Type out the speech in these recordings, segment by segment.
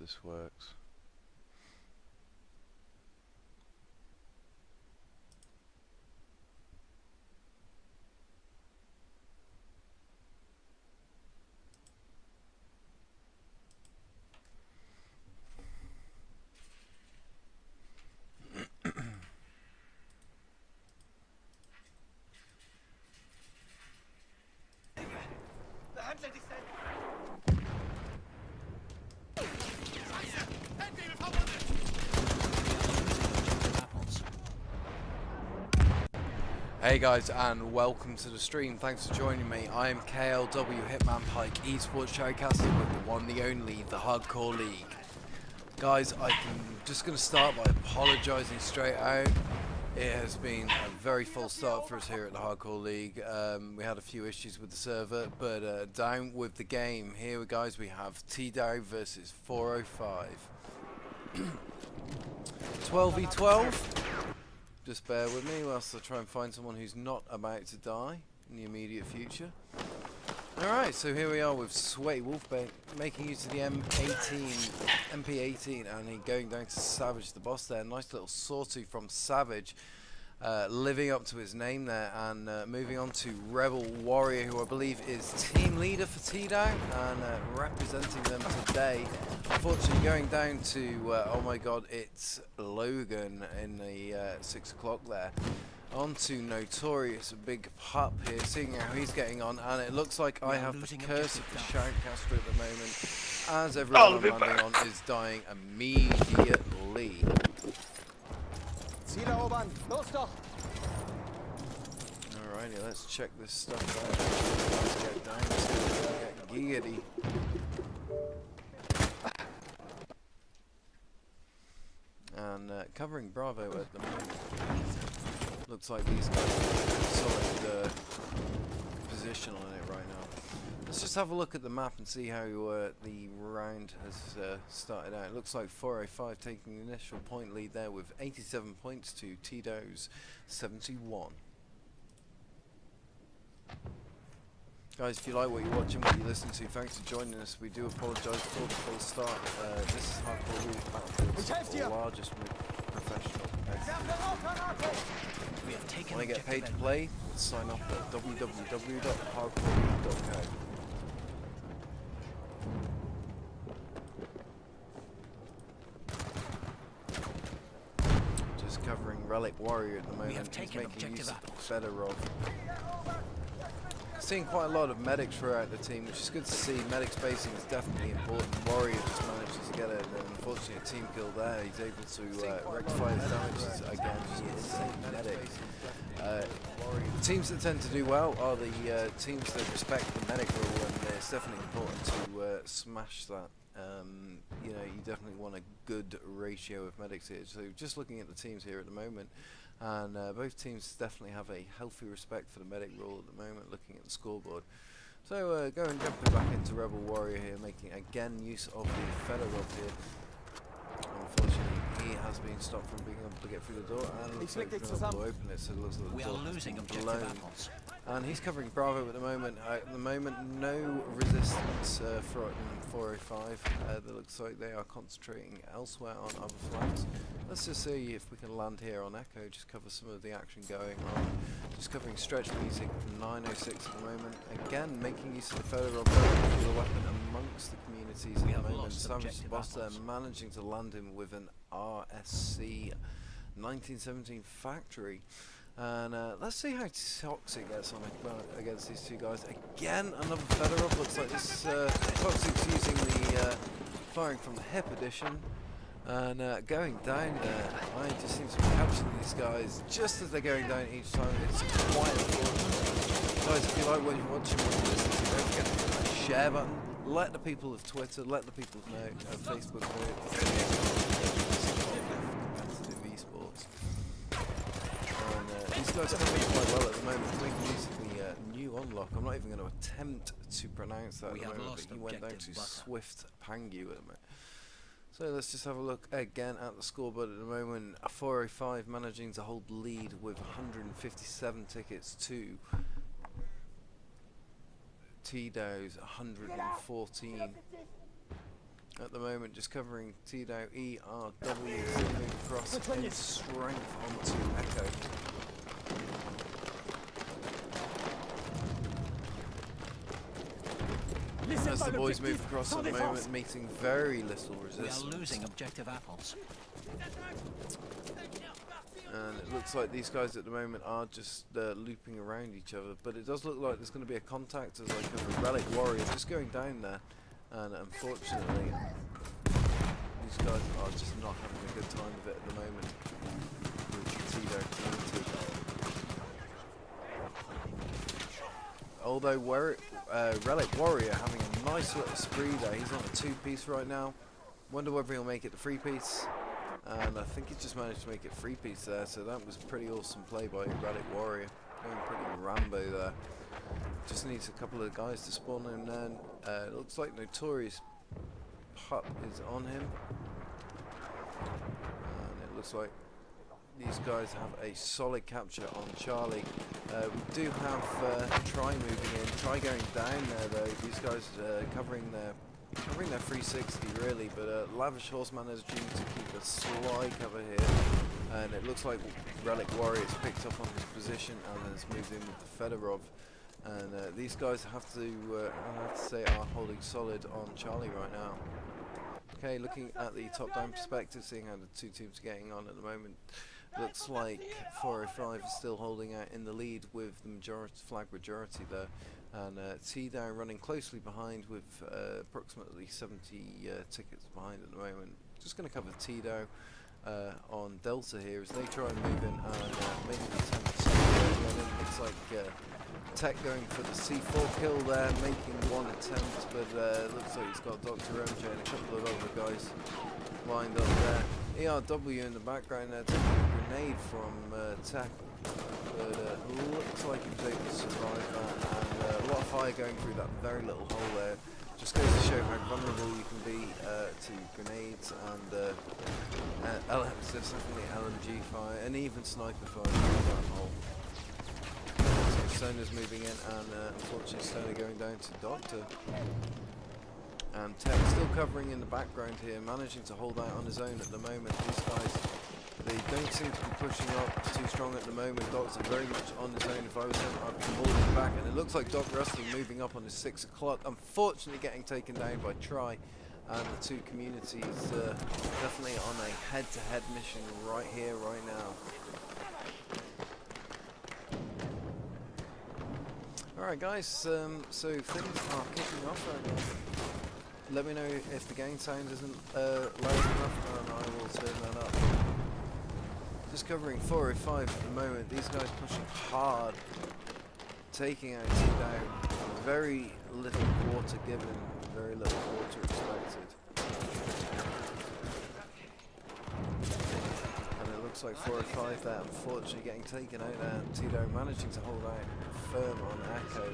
this works. Hey guys, and welcome to the stream. Thanks for joining me. I am KLW Hitman Pike, esports showcaster with the one, the only, the Hardcore League. Guys, I'm just going to start by apologising straight out. It has been a very full start for us here at the Hardcore League. We had a few issues with the server, but down with the game. Here, guys, we have TDOW versus 405. 12v12. Just bear with me whilst I try and find someone who's not about to die in the immediate future. Alright, so here we are with Sweaty Wolf making use of the MP18 and he going down to Savage, the boss there. Nice little sortie from Savage, living up to his name there, and moving on to Rebel Warrior, who I believe is team leader for TDOW and representing them today. Unfortunately going down to, oh my god, it's Logan in the 6 o'clock there. On to Notorious, a big pup here, seeing how he's getting on, and it looks like I have the curse of the Shoutcaster at the moment, as everyone I'm landing on is dying immediately. Alrighty, let's check this stuff out. Let's get down to get giggity. And covering Bravo at the moment. Looks like these guys have a solid position on it right now. Let's just have a look at the map and see how the round has started out. It looks like 405 taking the initial point lead there with 87 points to TDOW's 71. Guys, if you like what you're watching, what you listen to, thanks for joining us. We do apologise for the full start. This is Hardcore League Battlefield's largest professional. Want to get paid to play? Sign up at www.hardcoreleague.co. Just covering Relic Warrior at the moment. He's making use of the Fedorov. Seeing quite a lot of medics throughout the team, which is good to see. Medic spacing is definitely important. Warrior just manages to get it, and unfortunately a team kill there. He's able to rectify his damages against the same medic. The teams that tend to do well are the teams that respect the medic rule, and it's definitely important to smash that. You know, you definitely want a good ratio of medics here. So just looking at the teams here at the moment, and both teams definitely have a healthy respect for the medic rule at the moment, looking at the scoreboard. So jumping back into Rebel Warrior here, making again use of the Fedorov here. Unfortunately, he has been stopped from being able to get through the door, and looks like he's able to open it, so it looks like the door has been blown. And he's covering Bravo at the moment. At the moment, no resistance from 405. That looks like they are concentrating elsewhere on other flanks. Let's just see if we can land here on Echo, just cover some of the action going on. Just covering Stretch Music 906 at the moment. Again, making use of the Fedorov popular weapon amongst the communities at the moment. Savage the boss there, managing to land him with an RSC 1917 Factory. And let's see how Toxic gets on against these two guys. Again, another Fedorov. Looks like this Toxic's using the firing from the hip edition. And going down there, I just seem to be catching these guys just as they're going down each time. It's quite unfortunate. Guys, if you like what you're watching, what you're listening to, don't forget to hit that share button. Let the people of Twitter, let the people know, Facebook know, competitive esports. And these guys are doing quite well at the moment, making use of the new unlock. I'm not even going to attempt to pronounce that at the moment, but he went down to Swift Pangu at the moment. So let's just have a look again at the scoreboard at the moment. 405 managing to hold lead with 157 tickets to TDOW's 114. at the moment, just covering TDOW, ERW, moving across in strength onto Echo. As the boys move across at the moment, meeting very little resistance. We are losing objective apples. And it looks like these guys at the moment are just looping around each other, but it does look like there's going to be a contact as like a Relic Warrior just going down there, and unfortunately these guys are just not having a good time of it at the moment with the TDOW community. Although Relic Warrior having a nice little spree there, he's on a 2-piece right now. Wonder whether he'll make it the 3-piece. And I think he just managed to make it 3-piece there, so that was pretty awesome play by Relic Warrior. Going pretty Rambo there. Just needs a couple of guys to spawn him then. It looks like Notorious Pup is on him. And it looks like these guys have a solid capture on Charlie. We do have Try moving in. Try going down there though. These guys covering their 360 really, but Lavish Horseman has due to keep a sly cover here, and it looks like Relic Warrior's picked up on his position and has moved in with the Fedorov, and these guys have to say are holding solid on Charlie right now. Okay, looking at the top-down perspective, seeing how the two teams are getting on at the moment, looks like 405 is still holding out in the lead with the flag majority there. And TDOW running closely behind with approximately 70 tickets behind at the moment. Just going to cover TDOW on Delta here as they try and move in and make an attempt to it looks like Tech going for the C4 kill there, making one attempt, but looks like he's got Dr. MJ and a couple of other guys lined up there. ERW in the background there taking a grenade from Tech. But looks like he was able to survive that, and a lot of fire going through that very little hole there. Just goes to show how vulnerable you can be to grenades and definitely LMG fire and even sniper fire through that hole. So Stoner's moving in, and unfortunately Stoner going down to Doctor. And Tech still covering in the background here, managing to hold out on his own at the moment. These guys, they don't seem to be pushing up too strong at the moment. Doc's very much on his own. If I was him, I'd be holding back. And it looks like Doc Rusty moving up on his 6 o'clock. Unfortunately getting taken down by Try. And the two communities definitely on a head-to-head mission right here, right now. Alright guys, so things are kicking off right now. Let me know if the game sound isn't loud enough and I will turn that up. Just covering 405 at the moment. These guys pushing hard, taking out TDOW. Very little quarter given, very little quarter expected. And it looks like 405 there, unfortunately getting taken out there. TDOW managing to hold out firm on Echo.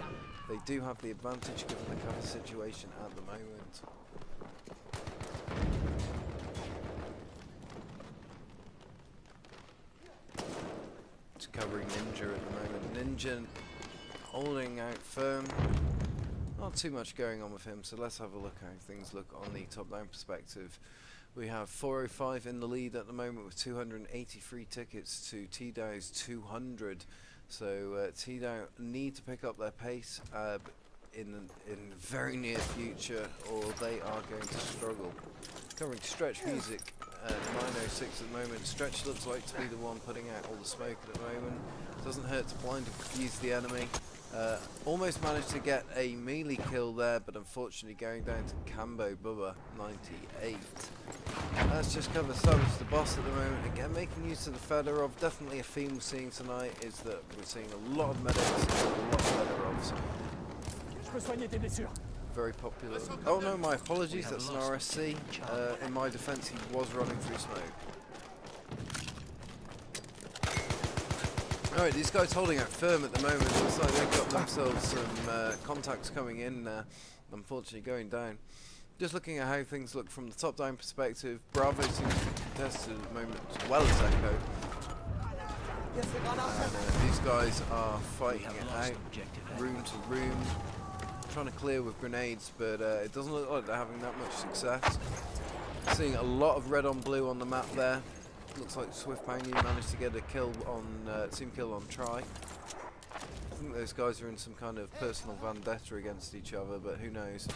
They do have the advantage given the cover situation at the moment. Just covering Ninja at the moment. Ninja holding out firm. Not too much going on with him, so let's have a look how things look on the top-down perspective. We have 405 in the lead at the moment with 283 tickets to TDOW's 200. So TDOW need to pick up their pace in the very near future, or they are going to struggle. Covering Stretch Music, 906 at the moment. Stretch looks like to be the one putting out all the smoke at the moment. Doesn't hurt to blind and confuse the enemy. Almost managed to get a melee kill there, but unfortunately going down to Cambo Bubba 98. Let's just cover Savage the boss at the moment. Again, making use of the Fedorov. Definitely a theme we're seeing tonight is that we're seeing a lot of medics and a lot of Fedorovs. Very popular. Oh no, my apologies, that's an RSC. In my defense, he was running through smoke. Alright, these guys holding out firm at the moment. Looks like they've got themselves some contacts coming in, unfortunately going down. Just looking at how things look from the top-down perspective, Bravo seems to be contested at the moment as well as Echo. And these guys are fighting it out, room to room, trying to clear with grenades, but it doesn't look like they're having that much success. Seeing a lot of red on blue on the map there. Looks like Swift Pangy managed to get a kill on team kill on Try. I think those guys are in some kind of personal vendetta against each other, but who knows.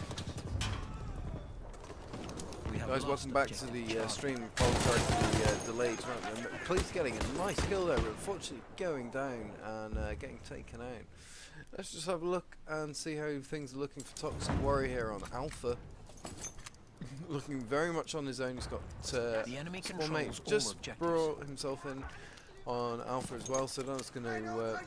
Guys, welcome back to the stream. Apologize for the delayed run. Please getting a nice kill there, but unfortunately going down and getting taken out. Let's just have a look and see how things are looking for Toxic Warrior here on Alpha. Looking very much on his own. He's got Spawnmate just brought himself in on Alpha as well, so that's going to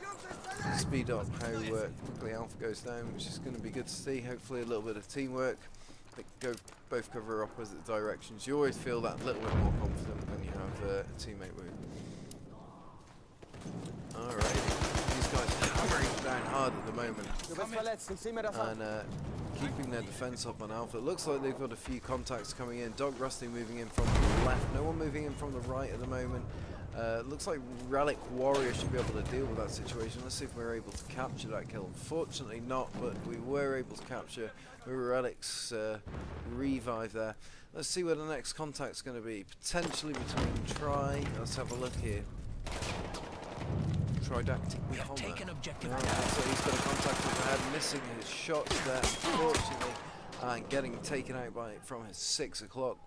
speed up how quickly Alpha goes down, which is going to be good to see. Hopefully a little bit of teamwork. They both cover opposite directions. You always feel that little bit more confident when you have a teammate with you. Alright, these guys hammering down hard at the moment and keeping their defense up on Alpha. It looks like they've got a few contacts coming in. Dog Rusty moving in from the left, no one moving in from the right at the moment. Looks like Relic Warrior should be able to deal with that situation. Let's see if we're able to capture that kill. Unfortunately not, but we were able to capture Relic's revive there. Let's see where the next contact's going to be. Potentially between Try. Let's have a look here. Tridactic Bomber. So he's got a contact overhead, missing his shots there, unfortunately, and getting taken out from his 6 o'clock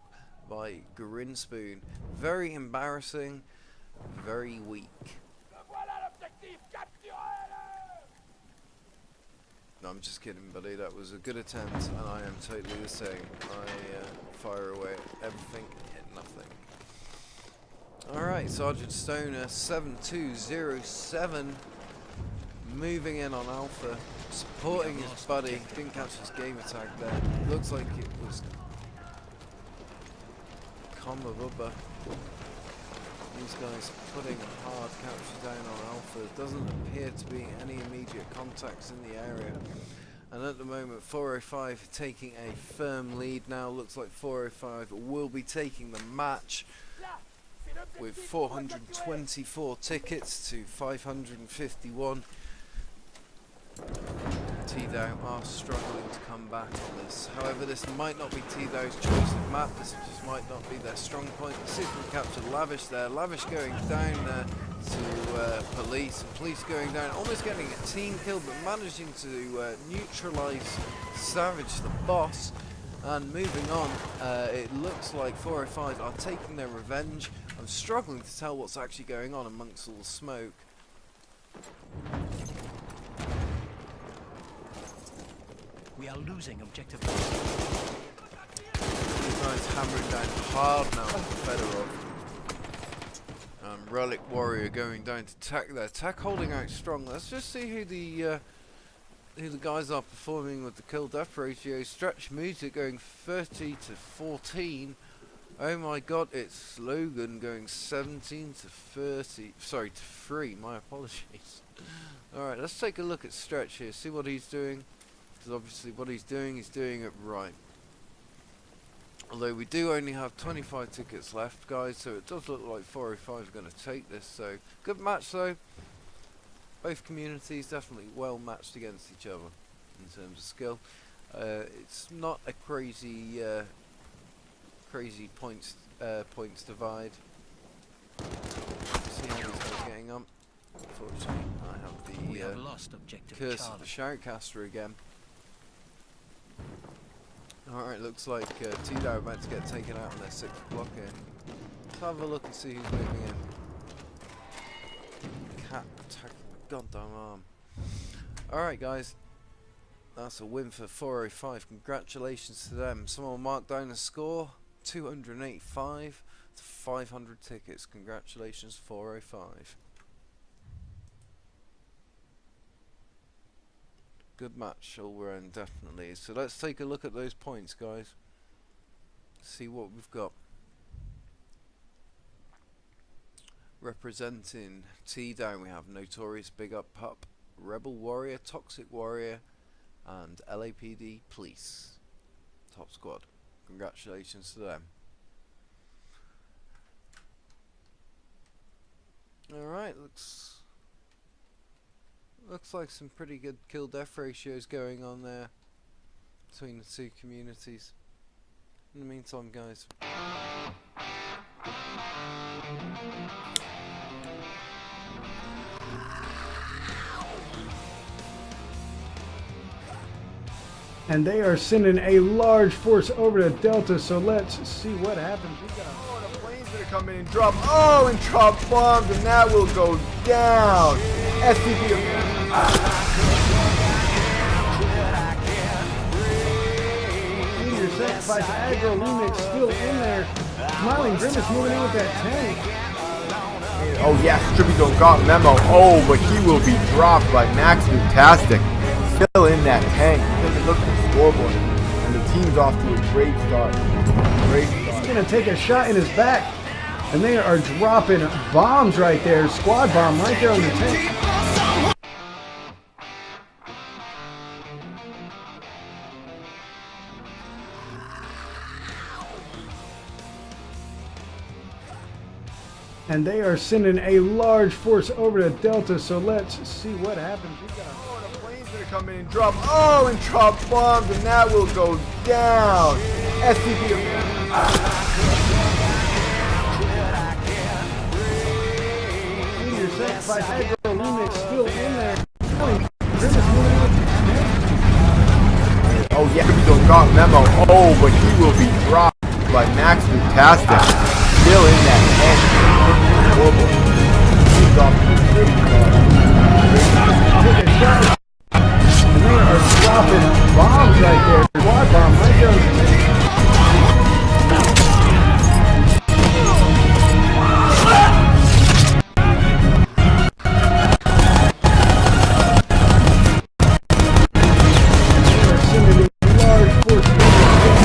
by Grinspoon. Very embarrassing, very weak. No, I'm just kidding, buddy. That was a good attempt, and I am totally the same. I fire away at everything and hit nothing. Alright, Sergeant Stoner 7207 moving in on Alpha, supporting his buddy. Didn't catch his game attack there. Looks like it was Combo Bubba. These guys putting a hard capture down on Alpha. Doesn't appear to be any immediate contacts in the area. And at the moment 405 taking a firm lead now. Looks like 405 will be taking the match with 424 tickets to 551. TDOW are struggling to come back on this. However, this might not be TDOW's choice of map. This just might not be their strong point. Let's see if we can capture Lavish there. Lavish going down to Police. And Police going down, almost getting a team kill, but managing to neutralise Savage, the boss. And moving on, it looks like 405 are taking their revenge. I'm struggling to tell what's actually going on amongst all the smoke. We are losing objective. These guys hammering down hard now on Fedorov. Relic Warrior going down to attack there. Attack holding out strong. Let's just see who the guys are performing with the kill death ratio. Stretch Music going 30 to 14. Oh my god, it's Logan going 17 to 30. Sorry, to 3. My apologies. Alright, let's take a look at Stretch here. See what he's doing. Because obviously what he's doing it right. Although we do only have 25 tickets left, guys, so it does look like 405 are going to take this. So, good match though. Both communities definitely well matched against each other in terms of skill. It's not a crazy points divide. See how these guys are getting on. Unfortunately, I have the lost objective curse Charlie. of the Shoutcaster again. Alright, looks like TDOW are about to get taken out on their 6 o'clock here. Let's have a look and see who's moving in. Cat attacking the goddamn arm. Alright guys, that's a win for 405. Congratulations to them. Someone marked down the score, 285 to 500 tickets. Congratulations 405. Good match all round, definitely. So let's take a look at those points, guys. See what we've got. Representing TDOW, we have Notorious Big Up Pup, Rebel Warrior, Toxic Warrior, and LAPD Police. Top squad. Congratulations to them. Alright, looks like some pretty good kill death ratios going on there. between the two communities. In the meantime, guys, and they are sending a large force over to Delta, so let's see what happens. We got Oh, the plane's gonna come in and drop. Oh, and drop bombs, and that will go down. SCP. Meteor Sacrifice Aggro Remix still in there. Smiling Grimace moving in with that tank. Oh yes, Trippy don't got memo. Oh, but he will be dropped by Max Fantastic. Still in that tank. Doesn't look at the scoreboard, and the team's off to a great start. He's gonna take a shot in his back, and they are dropping bombs right there. Squad bomb right there on the tank. And they are sending a large force over to Delta, so let's see what happens. We got Oh, the plane's gonna come in and drop. Oh, and drop bombs, and that will go down. SCP. Meteor Sacrifice Aggro Remix still in there. Smiling Grimace moving in with the tank. Oh yeah, Trippy don't got memo. Oh, but he will be dropped by Max Fantastic. Still in that tank. Horrible. Team's off to a great start. Take a shot. And they are dropping bombs right there. Squad bomb right there on the tank. They are sending a large force over to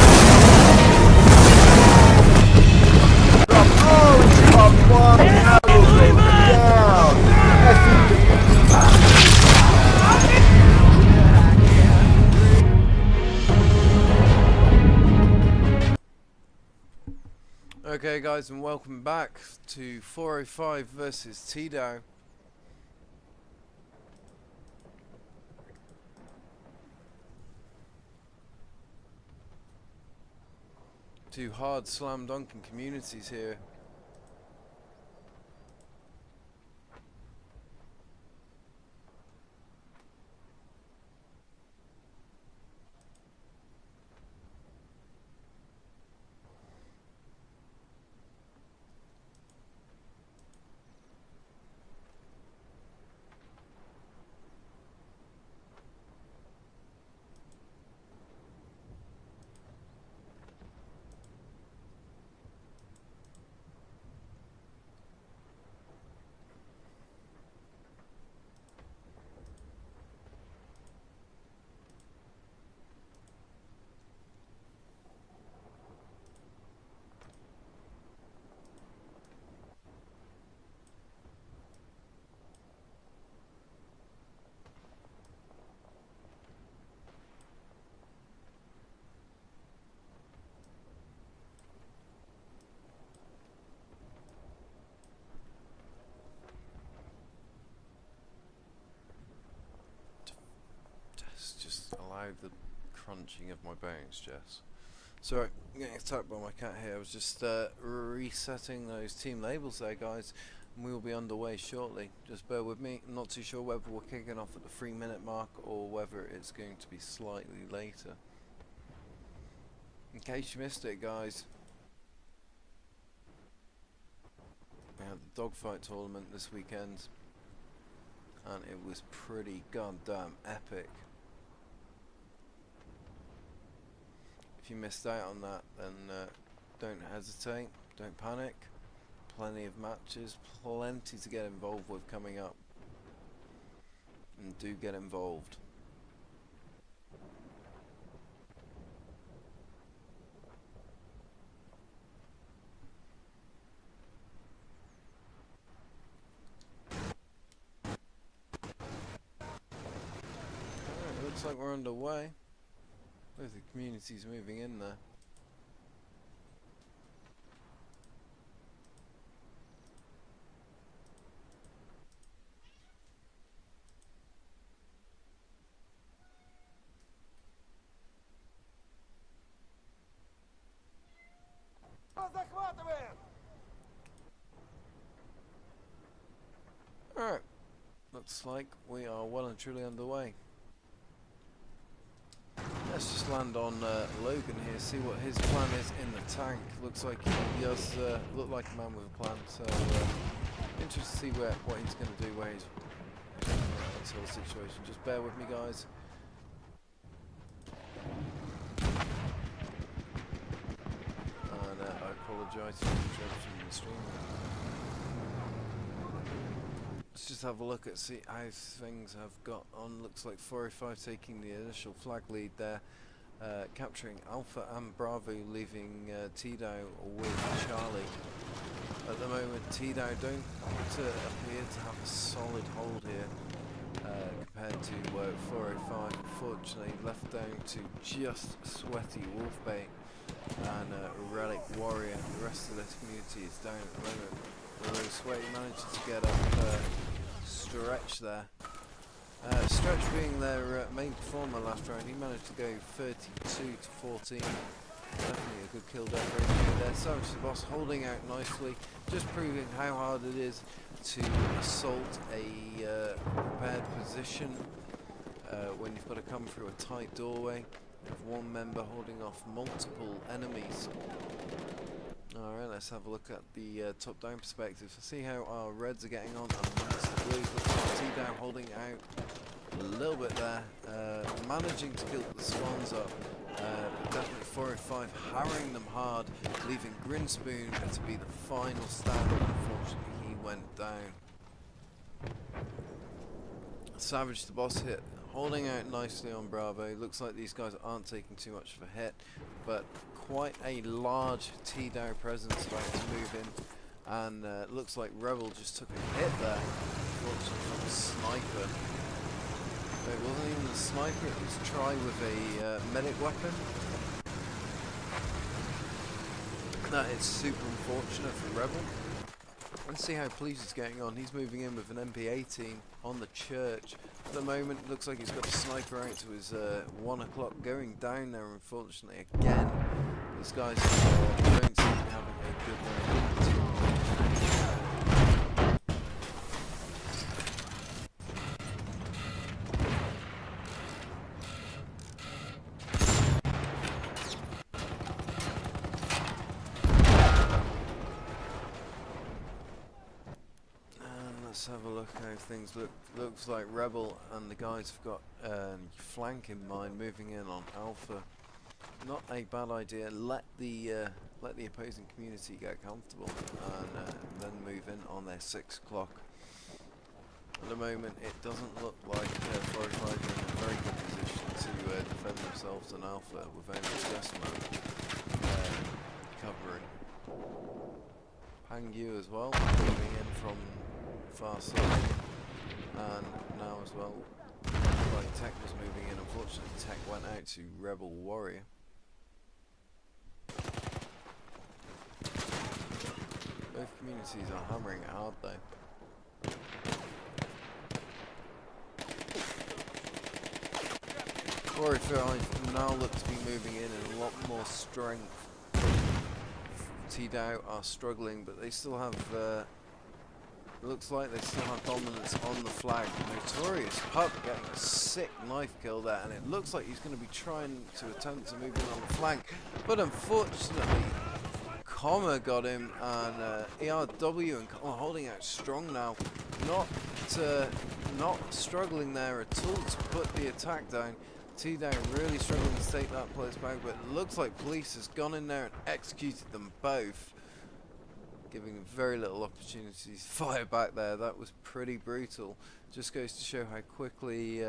Oh, and drop bombs, and that will go down. SCP. okay, guys, and welcome back to 405 versus TDOW. Two hard slam dunking communities here. Just allow the crunching of my bones, Jess. Sorry, I'm getting attacked by my cat here. I was just resetting those team labels there, guys, and we will be underway shortly. Just bear with me. I'm not too sure whether we're kicking off at the 3-minute mark or whether it's going to be slightly later. In case you missed it, guys, we had the dogfight tournament this weekend, and it was pretty goddamn epic. If you missed out on that, then don't hesitate, don't panic. Plenty of matches, plenty to get involved with coming up, and do get involved. Alright, looks like we're underway. Both the communities moving in there. looks like we are well and truly underway. Let's just land on Logan here, see what his plan is in the tank. Looks like he does look like a man with a plan, so interested to see what he's going to do, where he's this whole situation. Just bear with me, guys. And I apologise for the interruption in the stream. Let's just have a look at see how things have got on. Looks like 405 taking the initial flag lead there, capturing Alpha and Bravo, leaving TDOW with Charlie. At the moment, TDOW don't appear to have a solid hold here compared to 405. Unfortunately, left down to just Sweaty Wolfbait and Relic Warrior. The rest of this community is down at the moment. Although Sweaty manages to get up Stretch there. Stretch being their main performer last round, he managed to go 32 to 14. Definitely a good kill decoration there. Savage the Boss holding out nicely, just proving how hard it is to assault a prepared position when you've got to come through a tight doorway with one member holding off multiple enemies. Alright, let's have a look at the top-down perspective. See how our reds are getting on amongst the blues. Looks like TDOW holding out a little bit there, managing to kill the spawns up. But definitely 405 harrying them hard, leaving Grinspoon to be the final stand. Unfortunately, he went down. Savage the Boss hit, holding out nicely on Bravo. Looks like these guys aren't taking too much of a hit, but quite a large TDOW presence about to move in, and looks like Rebel just took a hit there, unfortunately from a sniper. It wasn't even a sniper, it was try with a medic weapon. That is super unfortunate for Rebel. Let's see how Please is getting on. He's moving in with an MP18 on the church. At the moment, it looks like he's got a sniper out to his 1 o'clock, going down there, unfortunately, again. These guys don't seem to be having a good run. Let's have a look how things look. Looks like Rebel and the guys have got flank in mind, moving in on Alpha. Not a bad idea. Let the opposing community get comfortable and then move in on their 6 o'clock. At the moment, it doesn't look like 405 are in a very good position to defend themselves on Alpha without Desmo covering. Pangu as well, moving in from far side, and now as well, like Tech was moving in. Unfortunately, Tech went out to Rebel Warrior. Both communities are hammering it hard though. Warrior now look to be moving in a lot more strength. TDOW are struggling, but they still have looks like they still have dominance on the flag. Notorious Pup getting a sick knife kill there, and it looks like he's going to be trying to attempt to move in on the flank, but unfortunately Comma got him, and ERW and Comma holding out strong now, not struggling there at all to put the attack down. TDOW really struggling to take that place back, but it looks like Police has gone in there and executed them both, giving them very little opportunities to fire back there. That was pretty brutal. Just goes to show how quickly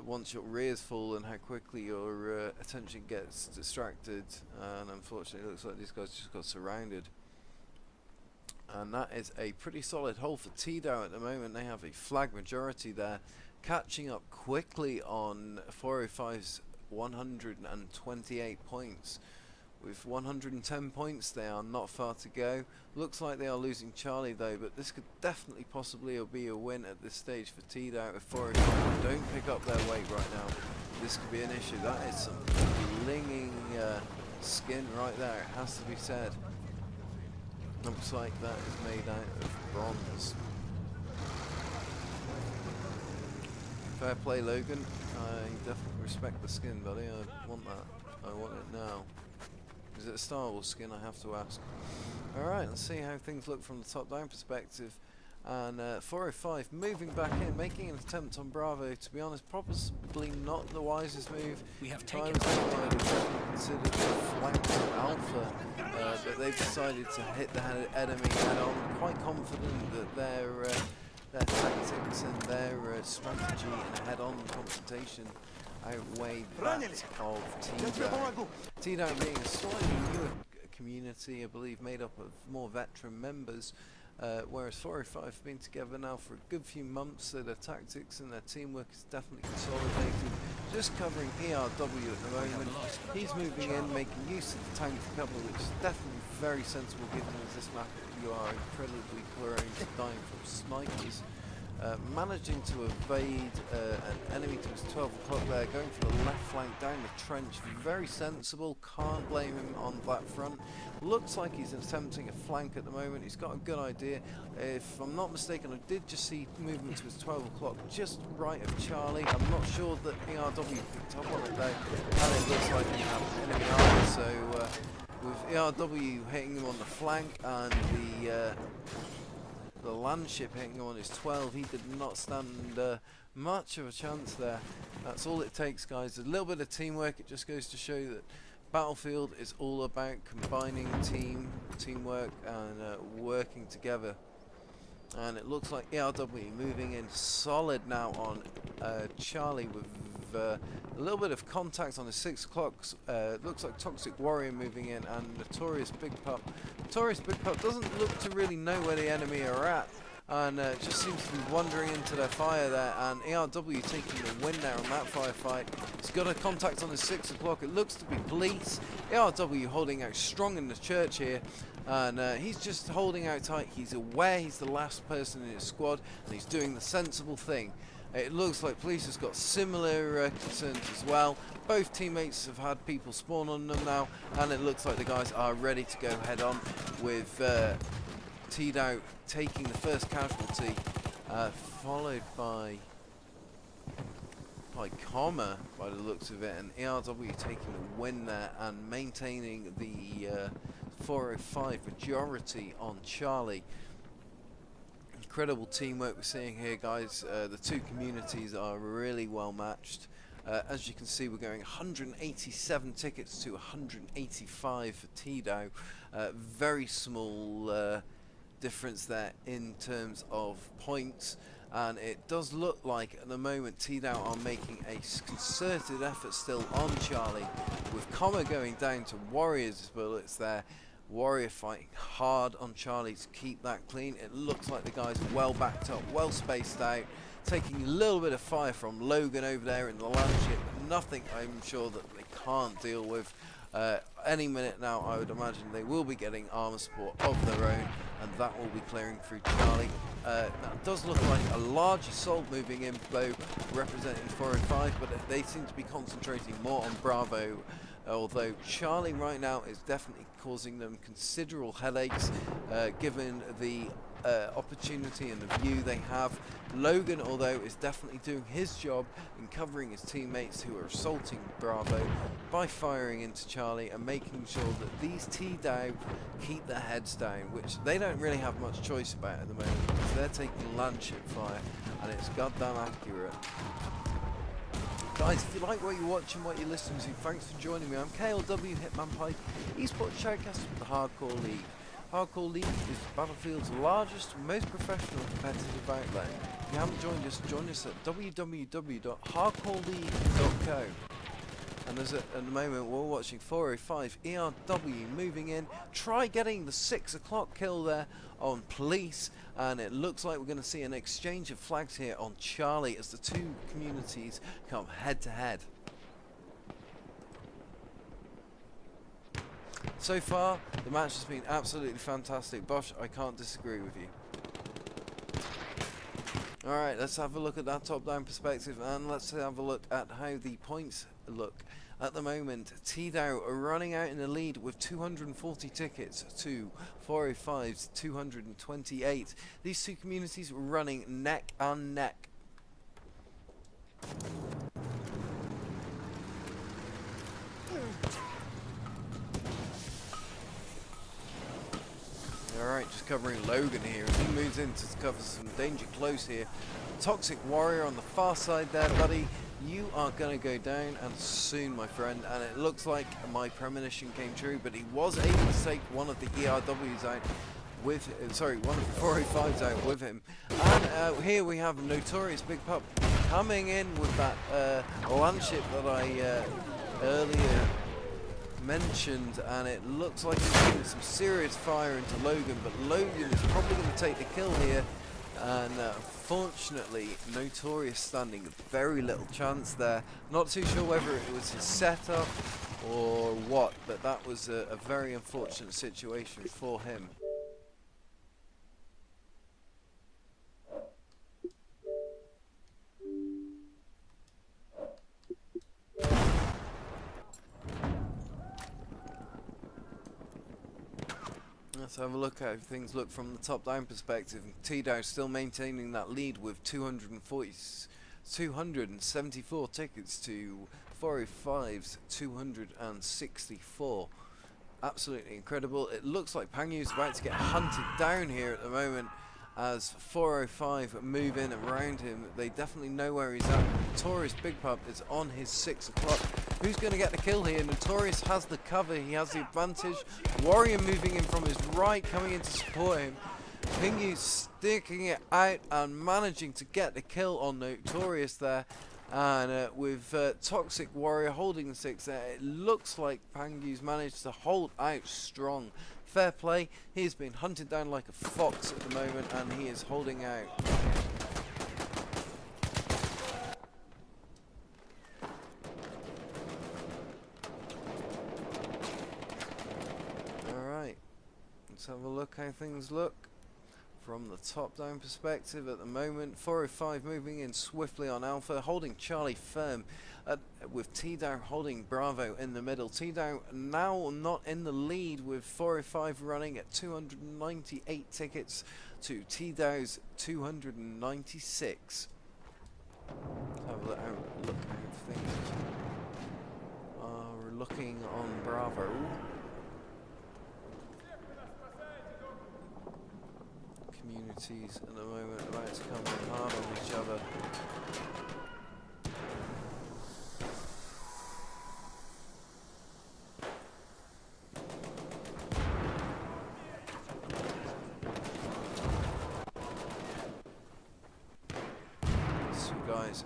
once your rear's full and how quickly your attention gets distracted, and unfortunately it looks like these guys just got surrounded. And that is a pretty solid hold for TDOW at the moment. They have a flag majority there, catching up quickly on 405's 128 points. With 110 points, they are not far to go. Looks like they are losing Charlie though, but this could definitely possibly be a win at this stage for TDOW. If 405 don't pick up their weight right now, this could be an issue. That is some blinging skin right there, it has to be said. Looks like that is made out of bronze. Fair play, Logan. I definitely respect the skin, buddy. I want that. I want it now. Is it a Star Wars skin? I have to ask. Alright, let's see how things look from the top-down perspective. And 405 moving back in, making an attempt on Bravo. To be honest, probably not the wisest move. We have If I taken was them, I would have considered the flank Alpha, but they've decided to hit the enemy head on. Quite confident that their tactics and their strategy in a head-on confrontation outweigh that of TDOW. TDOW being a slightly newer community, I believe, made up of more veteran members, whereas 405 have been together now for a good few months, so their tactics and their teamwork is definitely consolidated. Just covering ERW at the moment. He's moving in, making use of the tank cover, which is definitely very sensible given as this map you are incredibly prone to dying from snipers. Managing to evade an enemy to his 12 o'clock there, going for the left flank down the trench, very sensible, can't blame him on that front. Looks like he's attempting a flank at the moment, he's got a good idea. If I'm not mistaken, I did just see movement to his 12 o'clock just right of Charlie. I'm not sure that ERW picked up on it though, and it looks like he has enemy armor, so with ERW hitting him on the flank and the land ship hitting him on his 12, he did not stand much of a chance there. That's all it takes, guys. A little bit of teamwork. It just goes to show that Battlefield is all about combining teamwork and working together. And it looks like ERW moving in solid now on Charlie with a little bit of contact on his 6 o'clock. Looks like Toxic Warrior moving in, and Notorious Big Pup. Notorious Big Pup doesn't look to really know where the enemy are at, and just seems to be wandering into their fire there, and ERW taking the win there on that firefight. He's got a contact on his 6 o'clock. It looks to be police. ERW holding out strong in the church here, and he's just holding out tight. He's aware he's the last person in his squad, and he's doing the sensible thing. It looks like police has got similar concerns as well. Both teammates have had people spawn on them now, and it looks like the guys are ready to go head on, with TDOW taking the first casualty, followed by Comma by the looks of it, and ERW taking the win there and maintaining the 405 majority on Charlie. Incredible teamwork we're seeing here, guys. The two communities are really well matched. As you can see, we're going 187 tickets to 185 for TDOW. Very small difference there in terms of points, and it does look like at the moment TDOW are making a concerted effort still on Charlie, with Comma going down to Warrior's bullets there. Warrior fighting hard on Charlie to keep that clean. It looks like the guys are well backed up, well spaced out, taking a little bit of fire from Logan over there in the land ship. Nothing I'm sure that they can't deal with. Any minute now, I would imagine they will be getting armor support of their own, and that will be clearing through Charlie. That does look like a large assault moving in, though, representing 405, but they seem to be concentrating more on Bravo. Although Charlie right now is definitely causing them considerable headaches, given the opportunity and the view they have. Logan, although, is definitely doing his job in covering his teammates who are assaulting Bravo by firing into Charlie and making sure that these TDOW keep their heads down, which they don't really have much choice about at the moment, because they're taking land ship fire, and it's goddamn accurate. Guys, if you like what you're watching, what you're listening to, thanks for joining me. I'm KLW Hitman Pike, esports shoutcaster for the Hardcore League. Hardcore League is Battlefield's largest, most professional competitive outlet. If you haven't joined us, join us at www.hardcoreleague.co. And at the moment we're watching 405 ERW moving in. Try getting the 6 o'clock kill there on police, and it looks like we're going to see an exchange of flags here on Charlie as the two communities come head to head. So far, the match has been absolutely fantastic. Bosh, I can't disagree with you. Alright, let's have a look at that top-down perspective, and let's have a look at how the points look. At the moment, TDOW are running out in the lead with 240 tickets to 405's 228. These two communities running neck and neck. Alright, just covering Logan here. He moves in to cover some danger close here. Toxic Warrior on the far side there, buddy. You are going to go down, and soon, my friend. And it looks like my premonition came true, but he was able to take one of the ERWs out with, one of the 405s out with him. And here we have Notorious Big Pup coming in with that landship that I earlier mentioned, and it looks like he's getting some serious fire into Logan, but Logan is probably going to take the kill here, and unfortunately Notorious standing very little chance there. Not too sure whether it was his setup or what, but that was a very unfortunate situation for him. Let's have a look at how things look from the top-down perspective. TDOW still maintaining that lead with 274 tickets to 405's 264. Absolutely incredible. It looks like Pangyu's about to get hunted down here at the moment as 405 move in around him. They definitely know where he's at. Notorious Big Pup is on his 6 o'clock. Who's going to get the kill here? Notorious has the cover. He has the advantage. Warrior moving in from his right, coming in to support him. Pingu sticking it out and managing to get the kill on Notorious there. And with Toxic Warrior holding the 6 there, it looks like Pangu's managed to hold out strong. Fair play. He has been hunted down like a fox at the moment, and he is holding out. Alright, let's have a look how things look from the top-down perspective at the moment. 405 moving in swiftly on Alpha, holding Charlie firm, with TDOW holding Bravo in the middle. TDOW now not in the lead, with 405 running at 298 tickets to TDOW's 296. Let's have a look how things are looking on Bravo. Communities at the moment about to come in hard on each other. So guys,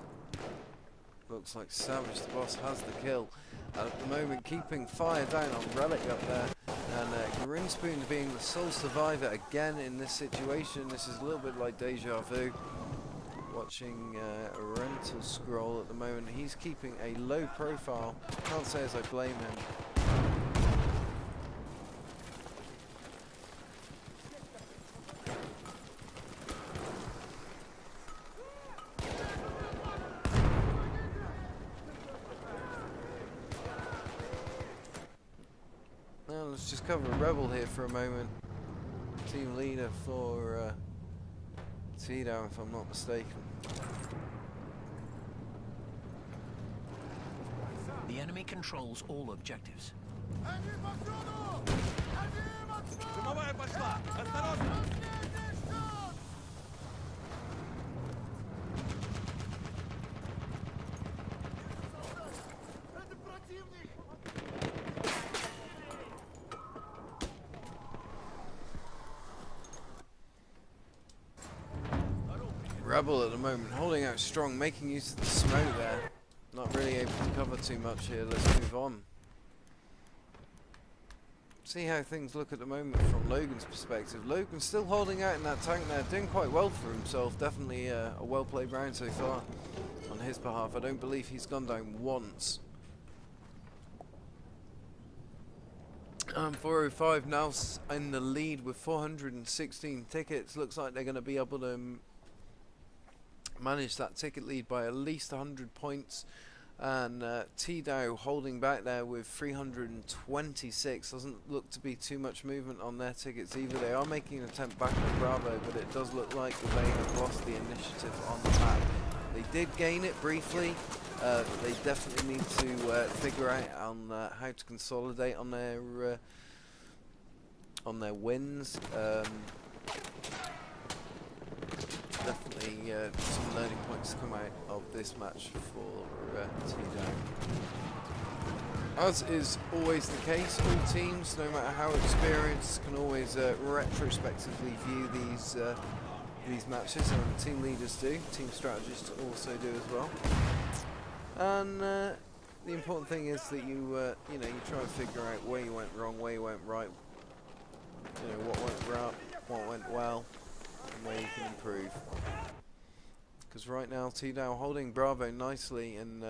looks like Savage the Boss has the kill. At the moment keeping fire down on Relic up there. And Grinspoon being the sole survivor again in this situation. This is a little bit like deja vu. Watching a rental scroll at the moment. He's keeping a low profile. Can't say as I blame him. Let's just cover Rebel here for a moment. Team leader for TDOW, if I'm not mistaken. The enemy controls all objectives. Rebel at the moment holding out strong, making use of the smoke there. Not really able to cover too much here. Let's move on. See how things look at the moment from Logan's perspective. Logan's still holding out in that tank there, doing quite well for himself. Definitely a well played round so far on his behalf. I don't believe he's gone down once. 405 now in the lead with 416 tickets. Looks like they're going to be able to manage that ticket lead by at least 100 points. And TDOW holding back there with 326. Doesn't look to be too much movement on their tickets either. They are making an attempt back on Bravo, but it does look like they have lost the initiative on the map. They did gain it briefly. They definitely need to figure out on how to consolidate on their wins. Definitely some learning points come out of this match for TDOW. As is always the case, all teams, no matter how experienced, can always retrospectively view these matches, and team leaders do, team strategists also do as well. And the important thing is that you you try and figure out where you went wrong, where you went right, what went right, what went well, and where you can improve. Because right now TDOW holding Bravo nicely, and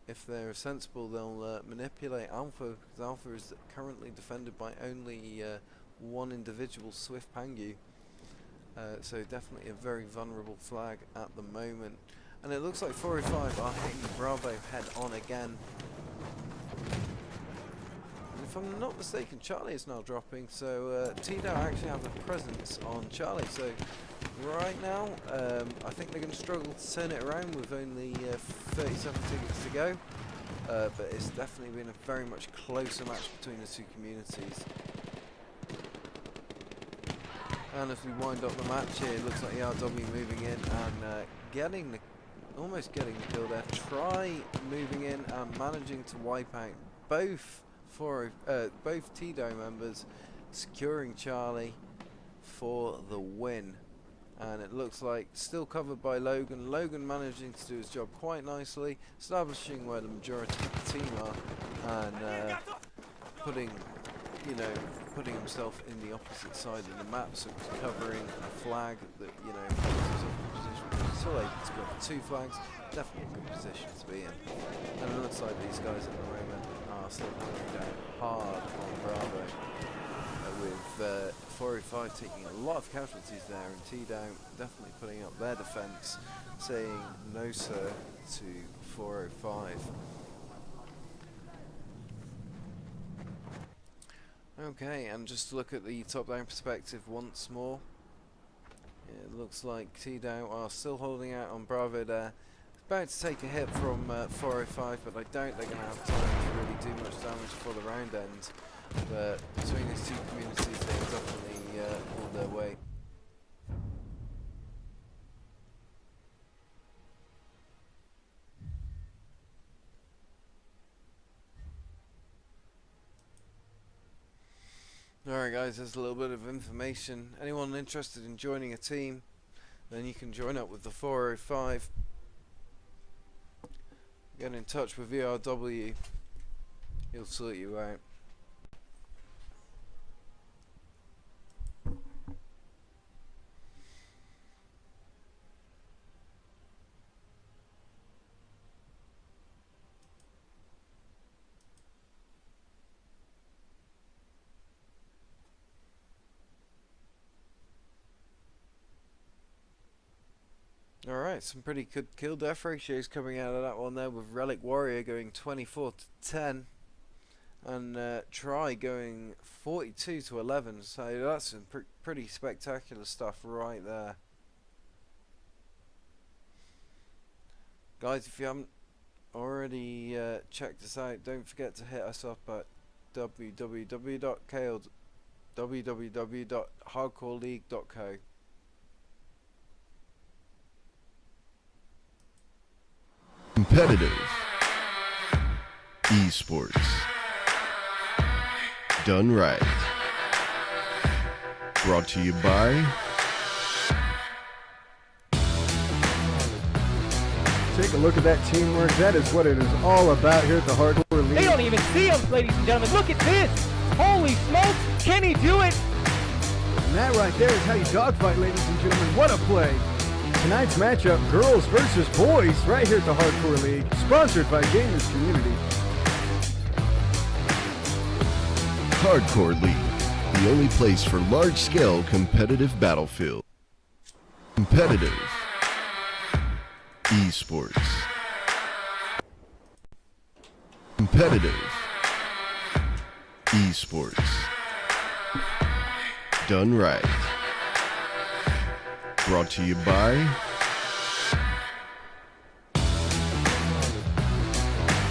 if they're sensible, they'll manipulate Alpha, because Alpha is currently defended by only one individual, Swift Pangu. So definitely a very vulnerable flag at the moment. And it looks like 405 are hitting Bravo head on again. And if I'm not mistaken, Charlie is now dropping, so TDOW actually have a presence on Charlie. So right now, I think they're going to struggle to turn it around with only 37 tickets to go. But it's definitely been a very much closer match between the two communities. And as we wind up the match here, it looks like ERW moving in and almost getting the kill there. Try moving in and managing to wipe out both TDOW members, securing Charlie for the win. And it looks like still covered by Logan. Logan managing to do his job quite nicely, establishing where the majority of the team are, and putting himself in the opposite side of the map, so he's covering a flag that, puts himself in a position. Still able to cover 2 flags, definitely a good position to be in. And it looks like these guys at the moment are still hunting down hard on Bravo, with 405 taking a lot of casualties there, and TDOW definitely putting up their defence, saying no sir to 405. Okay, and just to look at the top-down perspective once more. It looks like TDOW are still holding out on Bravo there. About to take a hit from 405, but I doubt they're going to have time to really do much damage for the round end. But between these two communities, they definitely pulled their weight. Alright guys, there's a little bit of information. Anyone interested in joining a team, then you can join up with the 405. Get in touch with VRW. He'll sort you out. Alright, some pretty good kill death ratios coming out of that one there, with Relic Warrior going 24 to 10 and Try going 42 to 11, so that's some pretty spectacular stuff right there. Guys, if you haven't already checked us out, don't forget to hit us up at www.hardcoreleague.co. Competitive esports done right. Brought to you by Take a look at that teamwork. That is what it is all about here at the Hardcore League. They don't even see him, ladies and gentlemen. Look at this. Holy smokes. Can he do it? And that right there is how you dogfight, ladies and gentlemen. What a play. Tonight's matchup, girls versus boys, right here at the Hardcore League, sponsored by Gamers Community. Hardcore League, the only place for large-scale competitive battlefield. Competitive esports. Competitive esports done right. Brought to you by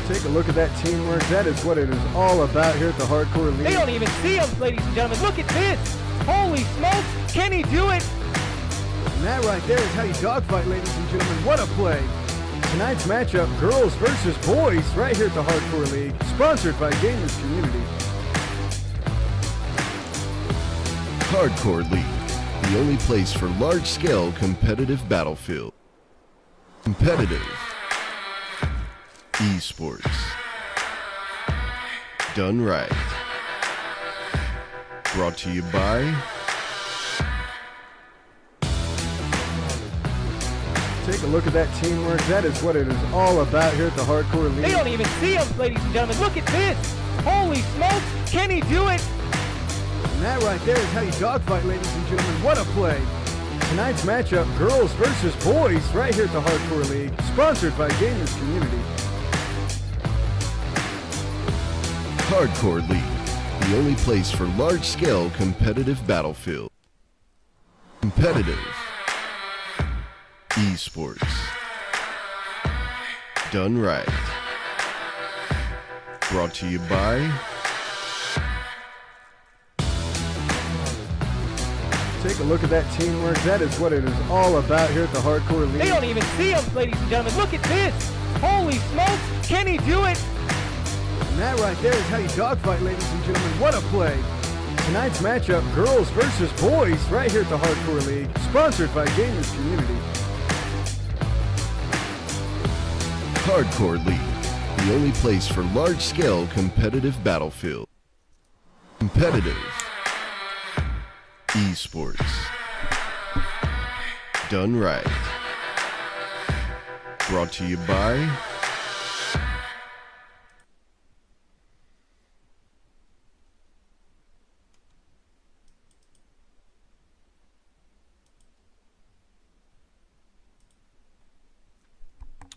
Take a look at that teamwork. That is what it is all about here at the Hardcore League. They don't even see him, ladies and gentlemen. Look at this. Holy smokes. Can he do it? And that right there is how you dogfight, ladies and gentlemen. What a play. Tonight's matchup, girls versus boys, right here at the Hardcore League, sponsored by Gamers Community. Hardcore League, the only place for large-scale competitive battlefield. Competitive esports. Done right. Brought to you by Take a look at that teamwork. That is what it is all about here at the Hardcore League. They don't even see him, ladies and gentlemen. Look at this. Holy smokes. Can he do it? And that right there is how you dogfight, ladies and gentlemen. What a play. Tonight's matchup, girls versus boys, right here at the Hardcore League, sponsored by Gamers Community. Hardcore League, the only place for large-scale competitive battlefield. Competitive esports. Done right. Brought to you by Take a look at that teamwork. That is what it is all about here at the Hardcore League. They don't even see him, ladies and gentlemen. Look at this. Holy smokes. Can he do it? And that right there is how you dogfight, ladies and gentlemen. What a play. Tonight's matchup, girls versus boys, right here at the Hardcore League, sponsored by Gamers Community. Hardcore League, the only place for large-scale competitive battlefield. Competitive esports. Done right. Brought to you by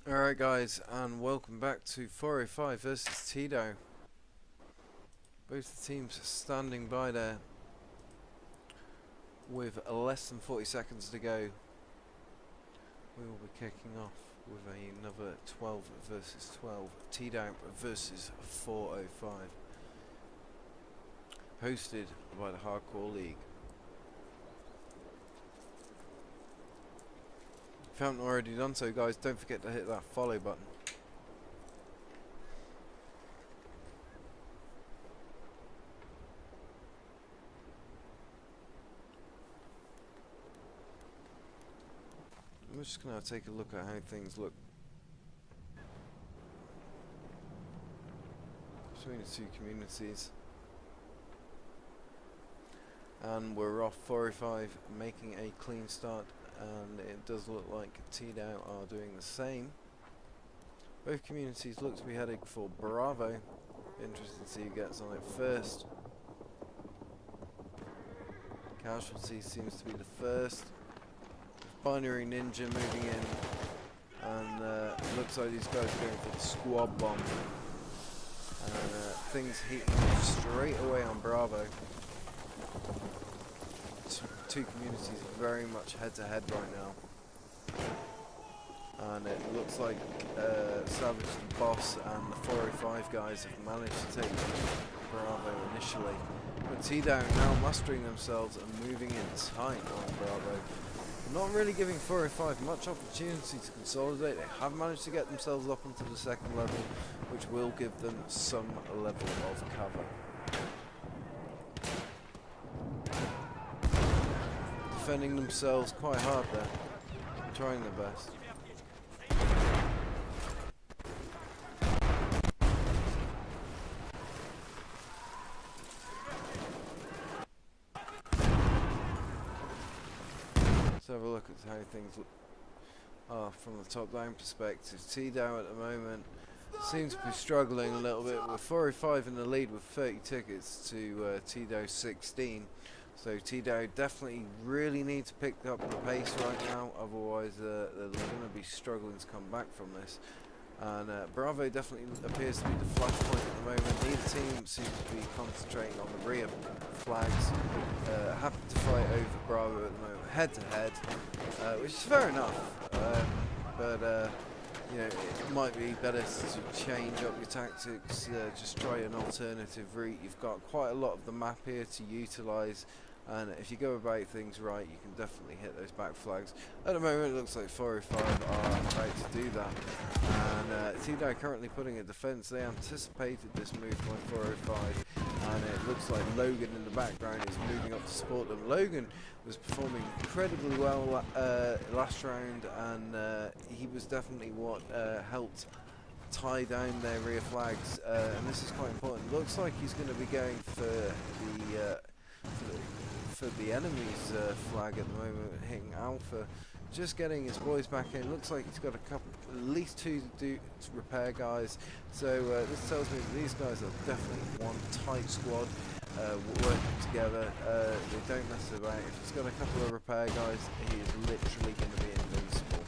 Alright guys, and welcome back to 405 versus TDOW. Both the teams standing by there with less than 40 seconds to go. We will be kicking off with another 12 versus 12, TDOW versus 405, hosted by the Hardcore League. If you haven't already done so, guys, don't forget to hit that follow button. I'm just going to take a look at how things look between the two communities. And we're off 405, making a clean start, and it does look like TDOW are doing the same. Both communities look to be heading for Bravo. Interesting to see who gets on it first. Casualty seems to be the first. Binary Ninja moving in, and it looks like these guys are going for the squad bomb. And things heating up straight away on Bravo. Two communities very much head to head right now, and it looks like Savage the Boss and the 405 guys have managed to take Bravo initially, but TDOW now mustering themselves and moving in tight on Bravo, not really giving 405 much opportunity to consolidate. They have managed to get themselves up into the second level, which will give them some level of cover. Defending themselves quite hard there, trying their best. Let's have a look at how things are from the top down perspective. TDOW at the moment seems to be struggling a little bit, with 405 in the lead with 30 tickets to TDOW 16. So TDOW definitely really need to pick up the pace right now, otherwise they're going to be struggling to come back from this. And Bravo definitely appears to be the flashpoint at the moment. Neither team seems to be concentrating on the rear flags. Happy to fight over Bravo at the moment, head to head, which is fair enough. But you know, it might be better to change up your tactics, just try an alternative route. You've got quite a lot of the map here to utilise, and if you go about things right, you can definitely hit those back flags. At the moment, it looks like 405 are about to do that, and TDOW currently putting a defence. They anticipated this move by 405, and it looks like Logan in the background is moving up to support them. Logan was performing incredibly well last round, and he was definitely what helped tie down their rear flags, and this is quite important. Looks like he's going to be going for the enemy's flag at the moment, hitting Alpha, just getting his boys back in. Looks like he's got at least two repair guys, so this tells me that these guys are definitely one tight squad, working together. They don't mess about. If he's got a couple of repair guys, he is literally going to be invincible.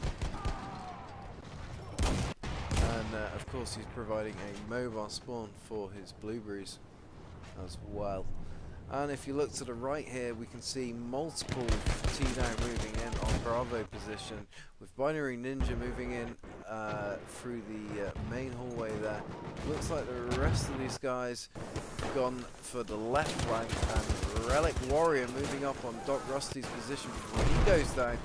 And of course he's providing a mobile spawn for his blueberries as well. And if you look to the right here, we can see multiple TDOW moving in on Bravo position, with Binary Ninja moving in through the main hallway there. Looks like the rest of these guys have gone for the left flank, and Relic Warrior moving up on Doc Rusty's position before he goes down.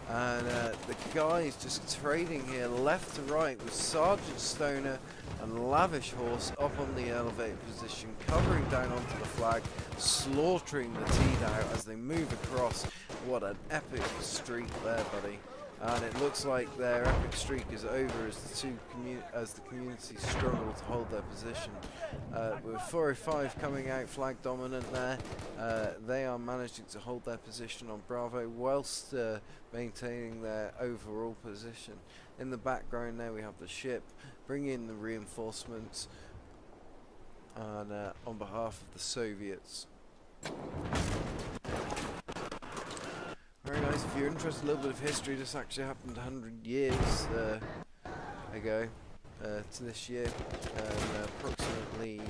And the guys just trading here left to right with Sergeant Stoner and Lavish Horse up on the elevated position, covering down onto the flag, slaughtering the TDOW as they move across. What an epic streak there, buddy. And it looks like their epic streak is over as the community struggle to hold their position. With 405 coming out flag dominant there, they are managing to hold their position on Bravo whilst maintaining their overall position. In the background there we have the ship bringing in the reinforcements, and on behalf of the Soviets. Very nice. If you're interested in a little bit of history, this actually happened 100 years ago to this year, and approximately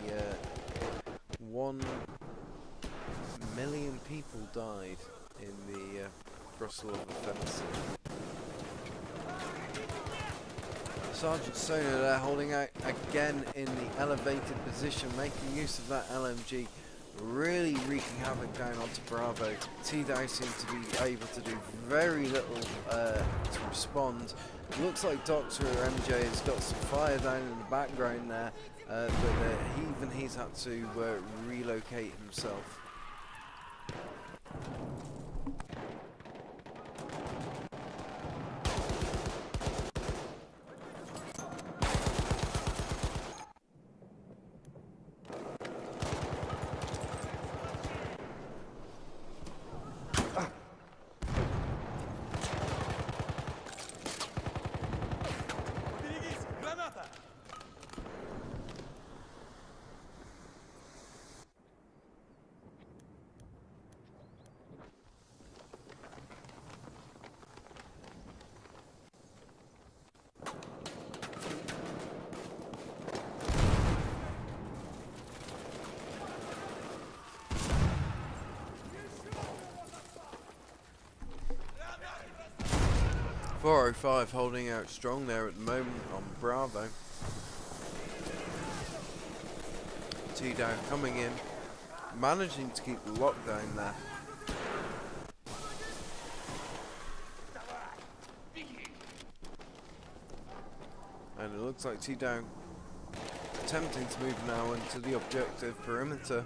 1 million people died in the Brussels offensive. Sergeant Stoner there holding out again in the elevated position, making use of that LMG, really wreaking havoc down onto Bravo. TDOW seem to be able to do very little to respond. Looks like Dr. MJ has got some fire down in the background there, but he's had to relocate himself. .405 holding out strong there at the moment on Bravo. TDOW coming in, managing to keep the lockdown there. And it looks like TDOW attempting to move now into the objective perimeter.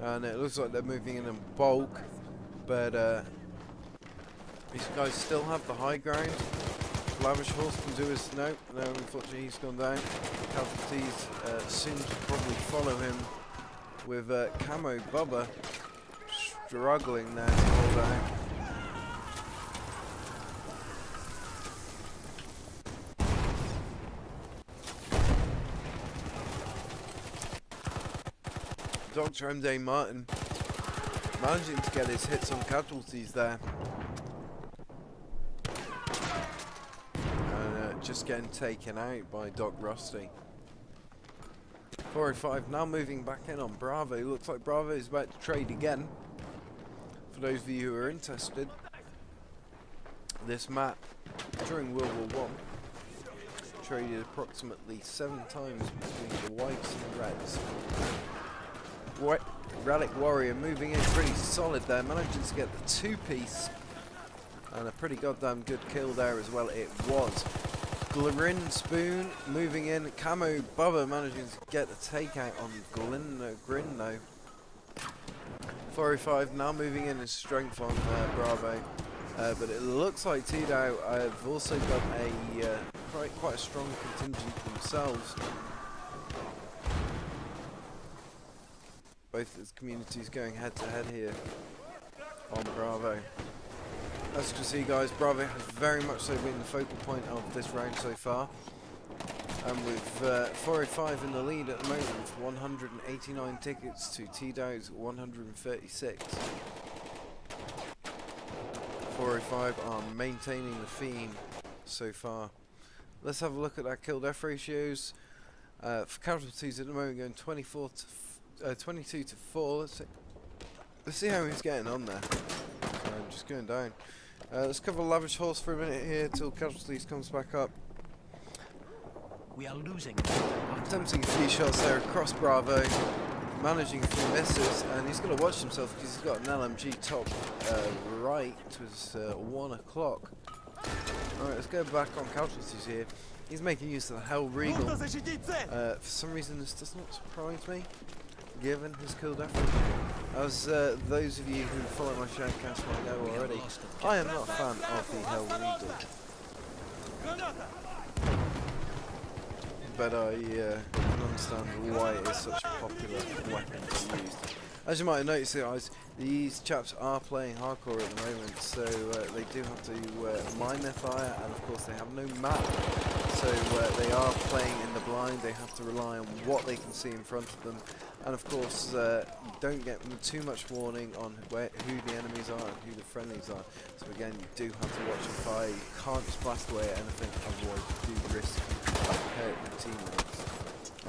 And it looks like they're moving in bulk, but these guys still have the high ground. Lavish Horse can do his... No, unfortunately he's gone down. Casualties soon to probably follow him, with Camo Bubba struggling there to hold out. Dr. MJ Martin managing to get his hits on casualties there. Just getting taken out by Doc Rusty. 405 now moving back in on Bravo. Looks like Bravo is about to trade again. For those of you who are interested, this map during World War traded approximately 7 times between the whites and the reds. Relic Warrior moving in pretty solid there, managing to get the 2-piece. And a pretty goddamn good kill there as well it was. Grin Spoon moving in. Camo Bubba managing to get the takeout on Grin though. 405 now moving in his strength on Bravo. But it looks like TDOW have also got a quite a strong contingent themselves. Both his communities going head to head here on Bravo. As you can see, guys, Bravo has very much so been the focal point of this round so far. And with 405 in the lead at the moment with 189 tickets to TDOW's 136. 405 are maintaining the theme so far. Let's have a look at our kill death ratios. For casualties at the moment going 22 to 4. Let's see how he's getting on there. Sorry, I'm just going down. Let's cover Lavish Horse for a minute here till casualties comes back up. We are losing. Attempting a few shots there across Bravo, managing a few misses, and he's going to watch himself because he's got an LMG top right. It was 1 o'clock. Alright, let's go back on casualties here. He's making use of the Hell Regal. For some reason this does not surprise me, given his kill death ratio. As those of you who follow my showcast might know already, I am not a fan of the Hell Regal. But I can understand why it is such a popular weapon to use. As you might have noticed, guys, these chaps are playing hardcore at the moment, so they do have to mine their fire, and of course they have no map. So they are playing in the blind. They have to rely on what they can see in front of them, and of course don't get too much warning on who the enemies are and who the friendlies are. So again, you do have to watch your fire. You can't just blast away at anything, otherwise you do risk hurting your teammates.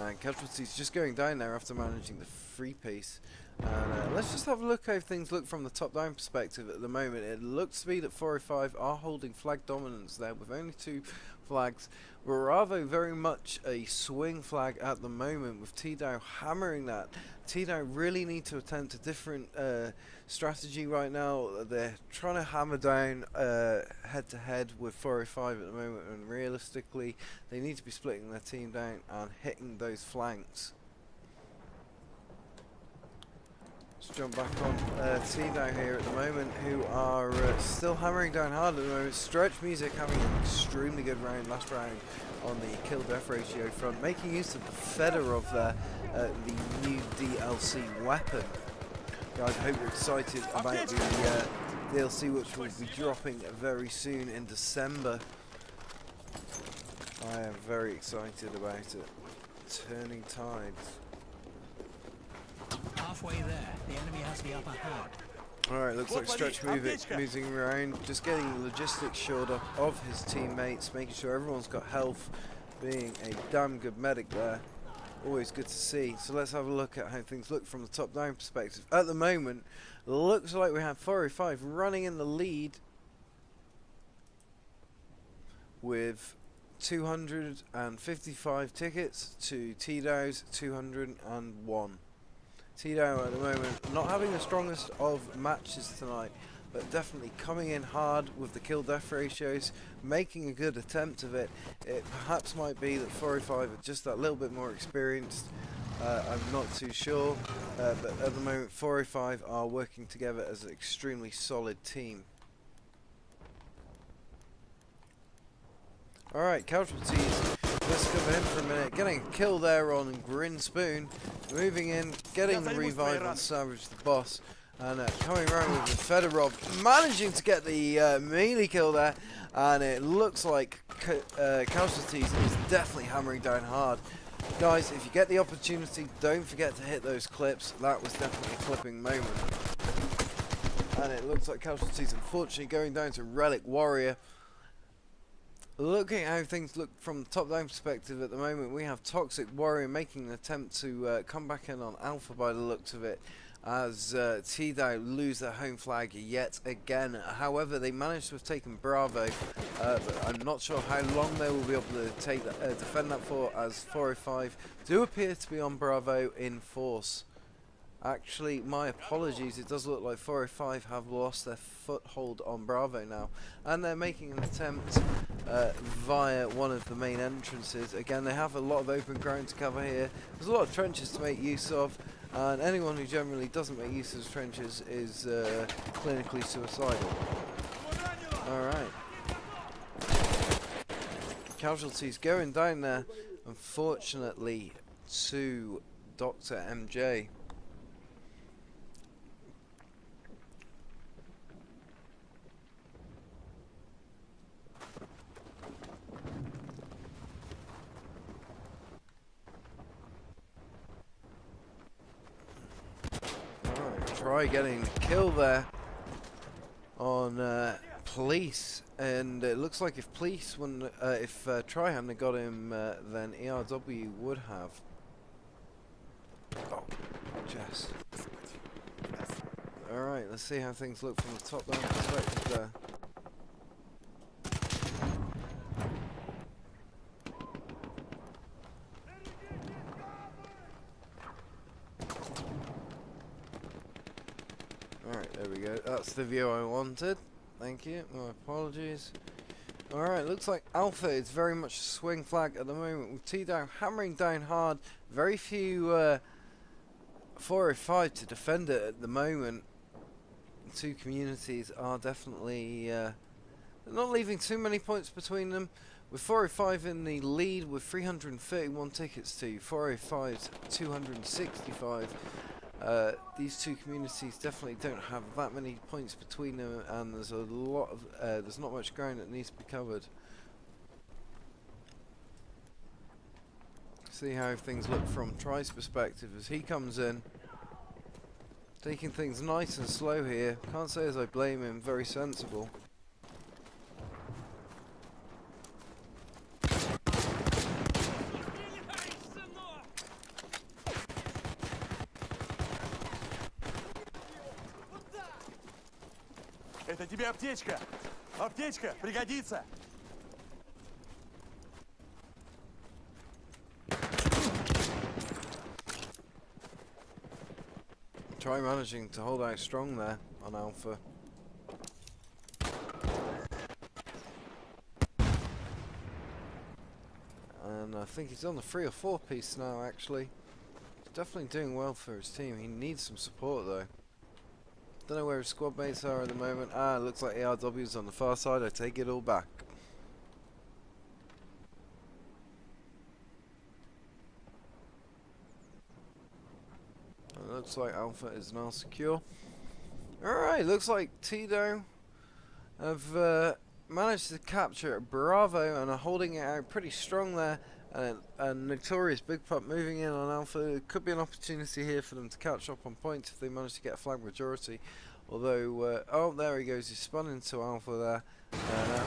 And casualties just going down there after managing the 3-piece. And let's just have a look how things look from the top-down perspective at the moment. It looks to be that 405 are holding flag dominance there with only 2 flags. Bravo very much a swing flag at the moment with TDOW hammering that. TDOW really need to attempt a different strategy right now. They're trying to hammer down head-to-head with 405 at the moment, and realistically they need to be splitting their team down and hitting those flanks. Let's jump back on TDOW here at the moment, who are still hammering down hard at the moment. Stretch Music having an extremely good round, last round on the kill death ratio front, making use of the Fedorov there, the new DLC weapon. Guys, I hope you're excited about the DLC which will be dropping very soon in December. I am very excited about it. Turning Tides. Halfway there, the enemy has the upper hand. Alright, looks like Stretch moving around, just getting the logistics shored up of his teammates, making sure everyone's got health, being a damn good medic there. Always good to see. So let's have a look at how things look from the top-down perspective. At the moment, looks like we have 405 running in the lead with 255 tickets to TDOW's 201. TDOW at the moment not having the strongest of matches tonight, but definitely coming in hard with the kill death ratios, making a good attempt of it. It perhaps might be that 405 are just that little bit more experienced. I'm not too sure, but at the moment 405 are working together as an extremely solid team. Alright, casualties. Let's cover him for a minute. Getting a kill there on Grin Spoon. Moving in, getting the revive on Savage the boss. And coming around with the Fedorov. Managing to get the melee kill there. And it looks like Casualties is definitely hammering down hard. Guys, if you get the opportunity, don't forget to hit those clips. That was definitely a clipping moment. And it looks like Casualties unfortunately going down to Relic Warrior. Looking at how things look from the top-down perspective at the moment, we have Toxic Warrior making an attempt to come back in on Alpha by the looks of it. as TDOW lose their home flag yet again. However, they managed to have taken Bravo, but I'm not sure how long they will be able to take that, defend that for, as 405 do appear to be on Bravo in force. Actually, my apologies, it does look like 405 have lost their foothold on Bravo now, and they're making an attempt via one of the main entrances. Again, they have a lot of open ground to cover here. There's a lot of trenches to make use of, and anyone who generally doesn't make use of those trenches is clinically suicidal. Alright. Casualties going down there, unfortunately, to Dr. MJ. Try getting the kill there on Police, and it looks like if Police, if Try hadn't got him, then ERW would have. Oh, Jess. Alright, let's see how things look from the top-down perspective there. Alright, there we go. That's the view I wanted. Thank you. My apologies. Alright, looks like Alpha is very much a swing flag at the moment, with TDOW hammering down hard. Very few 405 to defend it at the moment. The two communities are definitely not leaving too many points between them, with 405 in the lead with 331 tickets to 405's 265. These two communities definitely don't have that many points between them, and there's a lot of there's not much ground that needs to be covered. See how things look from Try's perspective as he comes in, taking things nice and slow here. Can't say as I blame him, very sensible. Это тебе аптечка! Аптечка! Пригодится! Try managing to hold out strong there on Alpha. And I think he's on the 3 or 4 piece now, actually. He's definitely doing well for his team. He needs some support though. Don't know where his squad mates are at the moment. Ah, it looks like ARW's on the far side. I take it all back. It looks like Alpha is now secure. Alright, looks like TDOW have managed to capture Bravo and are holding it out pretty strong there. And Notorious Big Pup moving in on Alpha. It could be an opportunity here for them to catch up on points if they manage to get a flag majority. Although, oh, there he goes. He's spun into Alpha there.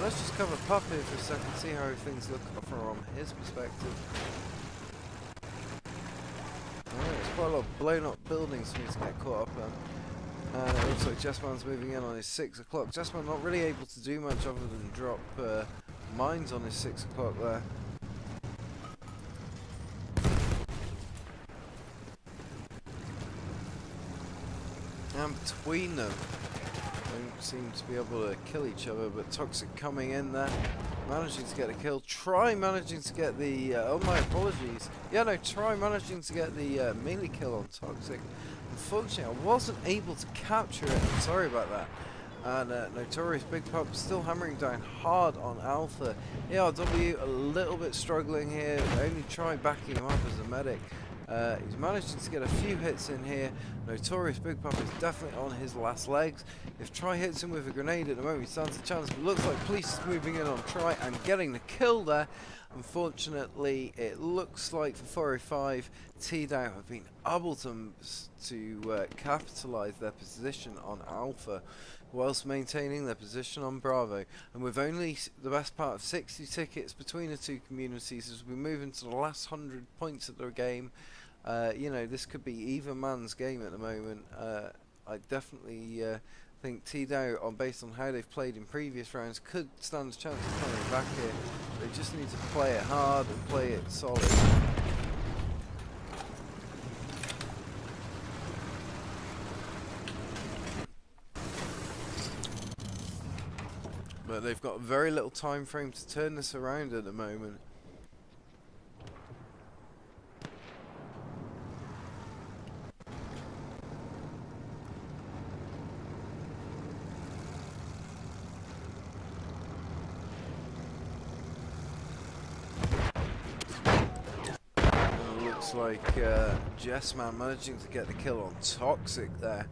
Let's just cover Pup here for a second, see how things look from his perspective. Alright, there's quite a lot of blown up buildings for me to get caught up on. And it looks like Jessman's moving in on his 6 o'clock. Jessman not really able to do much other than drop mines on his 6 o'clock there. And between them, don't seem to be able to kill each other, but Toxic coming in there, managing to get a kill. Try managing to get the, oh my apologies. Yeah, no, Try managing to get the melee kill on Toxic. Unfortunately, I wasn't able to capture it. I'm sorry about that. And Notorious Big Pup still hammering down hard on Alpha. ERW a little bit struggling here, only Try backing him up as a medic. He's managing to get a few hits in here. Notorious Big Pup is definitely on his last legs. If Try hits him with a grenade at the moment, he stands a chance, but it looks like Police is moving in on Try and getting the kill there. Unfortunately, it looks like for 405, TDOW have been able to capitalise their position on Alpha, whilst maintaining their position on Bravo. And with only the best part of 60 tickets between the two communities as we move into the last 100 points of the game, You know, this could be either man's game at the moment. I definitely think TDOW, based on how they've played in previous rounds, could stand a chance of coming back here. They just need to play it hard and play it solid. But they've got very little time frame to turn this around at the moment. Looks like Jessman managing to get the kill on Toxic there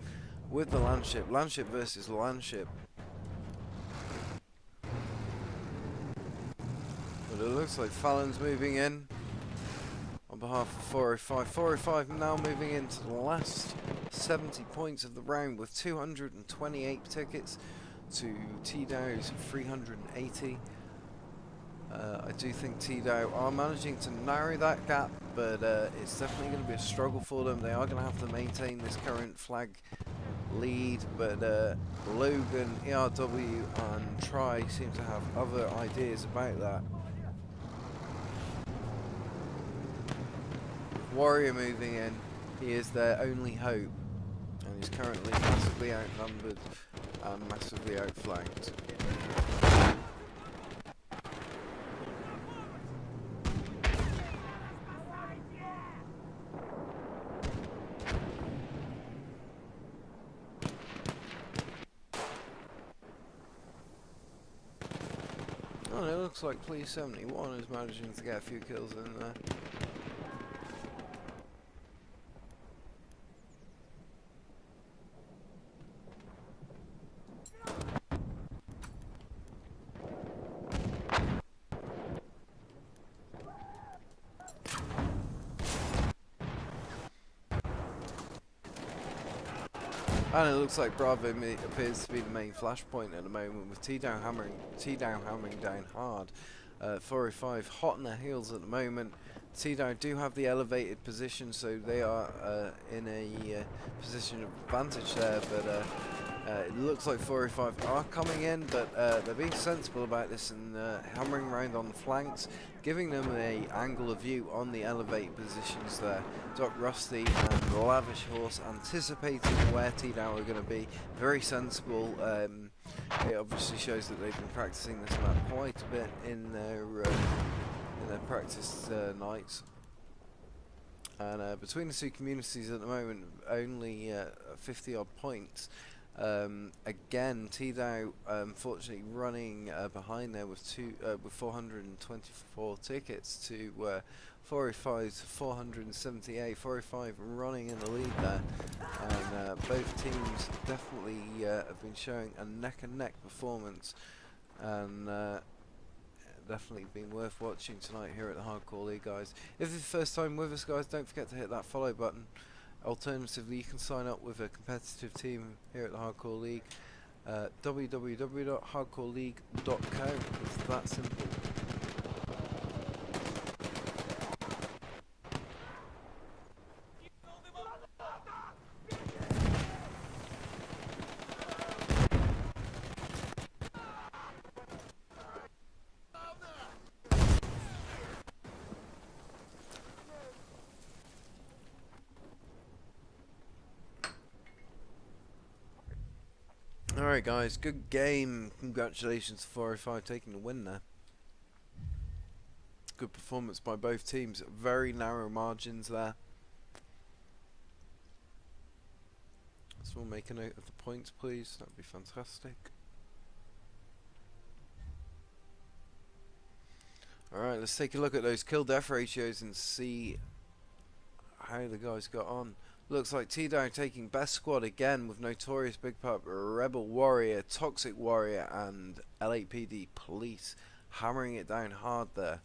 with the Landship. Landship versus Landship. But it looks like Fallon's moving in on behalf of 405. 405 now moving into the last 70 points of the round with 228 tickets to TDOW's 380. I do think TDOW are managing to narrow that gap, but it's definitely going to be a struggle for them. They are going to have to maintain this current flag lead, but Logan, ERW and Try seem to have other ideas about that. Warrior moving in, he is their only hope, and he's currently massively outnumbered and massively outflanked. Oh, it looks like Police 71 is managing to get a few kills in there. And it looks like Bravo appears to be the main flashpoint at the moment, with TDOW hammering down hard. 405 hot on their heels at the moment. TDOW do have the elevated position, so they are in a position of advantage there, but it looks like 405 are coming in, but they're being sensible about this and hammering around on the flanks, giving them an angle of view on the elevated positions there. Doc Rusty and Lavish Horse anticipating where TDOW are going to be. Very sensible. It obviously shows that they've been practicing this map quite a bit in their practice nights. And between the two communities at the moment, only 50 odd points. Again, TDOW unfortunately running behind there with 424 tickets to 405's 478. 405 running in the lead there, and both teams definitely have been showing a neck and neck performance, and definitely been worth watching tonight here at the Hardcore League, guys. If it's the first time with us, guys, don't forget to hit that follow button. Alternatively, you can sign up with a competitive team here at the Hardcore League. www.hardcoreleague.co. It's that simple. Alright guys, good game. Congratulations to 405 taking the win there. Good performance by both teams. Very narrow margins there. So we'll make a note of the points, please. That would be fantastic. Alright, let's take a look at those kill-death ratios and see how the guys got on. Looks like TDOW taking best squad again with Notorious Big Pup, Rebel Warrior, Toxic Warrior and LAPD Police hammering it down hard there.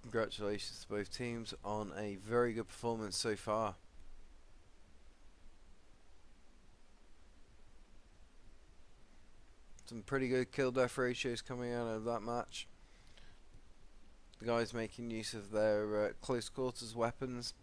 Congratulations to both teams on a very good performance so far. Some pretty good kill death ratios coming out of that match. The guys making use of their close quarters weapons.